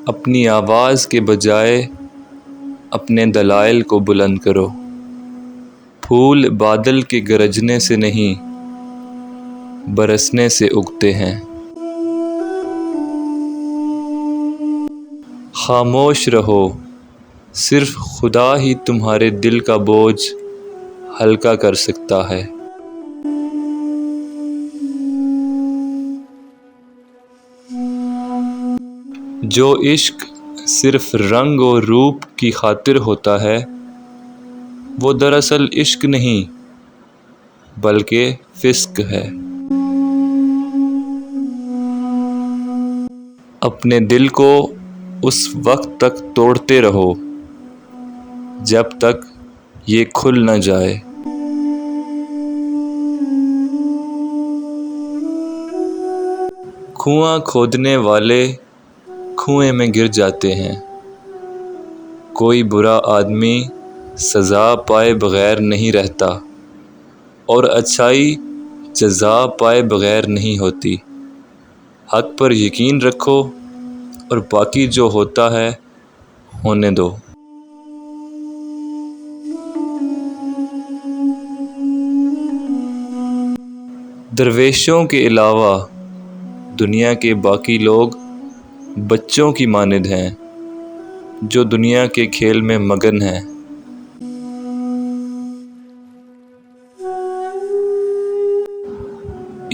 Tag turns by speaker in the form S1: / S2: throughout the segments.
S1: اپنی آواز کے بجائے اپنے دلائل کو بلند کرو۔ پھول بادل کے گرجنے سے نہیں، برسنے سے اگتے ہیں۔ خاموش رہو، صرف خدا ہی تمہارے دل کا بوجھ ہلکا کر سکتا ہے۔ جو عشق صرف رنگ و روپ کی خاطر ہوتا ہے، وہ دراصل عشق نہیں بلکہ فسق ہے۔ اپنے دل کو اس وقت تک توڑتے رہو جب تک یہ کھل نہ جائے۔ کنواں کھودنے والے کنویں میں گر جاتے ہیں۔ کوئی برا آدمی سزا پائے بغیر نہیں رہتا، اور اچھائی جزا پائے بغیر نہیں ہوتی۔ حق پر یقین رکھو اور باقی جو ہوتا ہے ہونے دو۔ درویشوں کے علاوہ دنیا کے باقی لوگ بچوں کی مانند ہیں جو دنیا کے کھیل میں مگن ہیں۔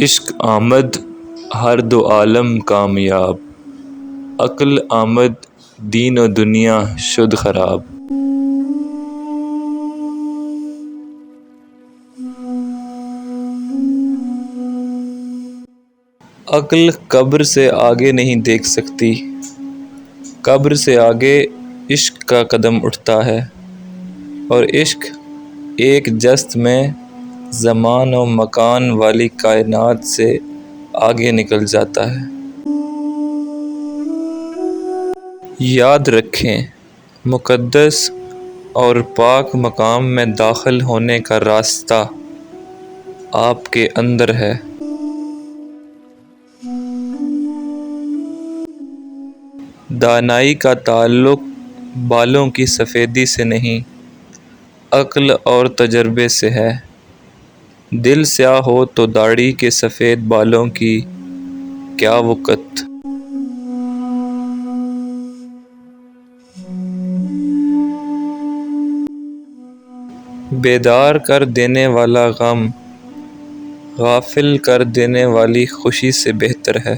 S1: عشق آمد ہر دو عالم کامیاب، عقل آمد دین و دنیا شد خراب۔ عقل قبر سے آگے نہیں دیکھ سکتی، قبر سے آگے عشق کا قدم اٹھتا ہے، اور عشق ایک جست میں زمان و مکان والی کائنات سے آگے نکل جاتا ہے۔ یاد رکھیں، مقدس اور پاک مقام میں داخل ہونے کا راستہ آپ کے اندر ہے۔ دانائی کا تعلق بالوں کی سفیدی سے نہیں، عقل اور تجربے سے ہے۔ دل سیاہ ہو تو داڑھی کے سفید بالوں کی کیا وقت۔ بیدار کر دینے والا غم غافل کر دینے والی خوشی سے بہتر ہے۔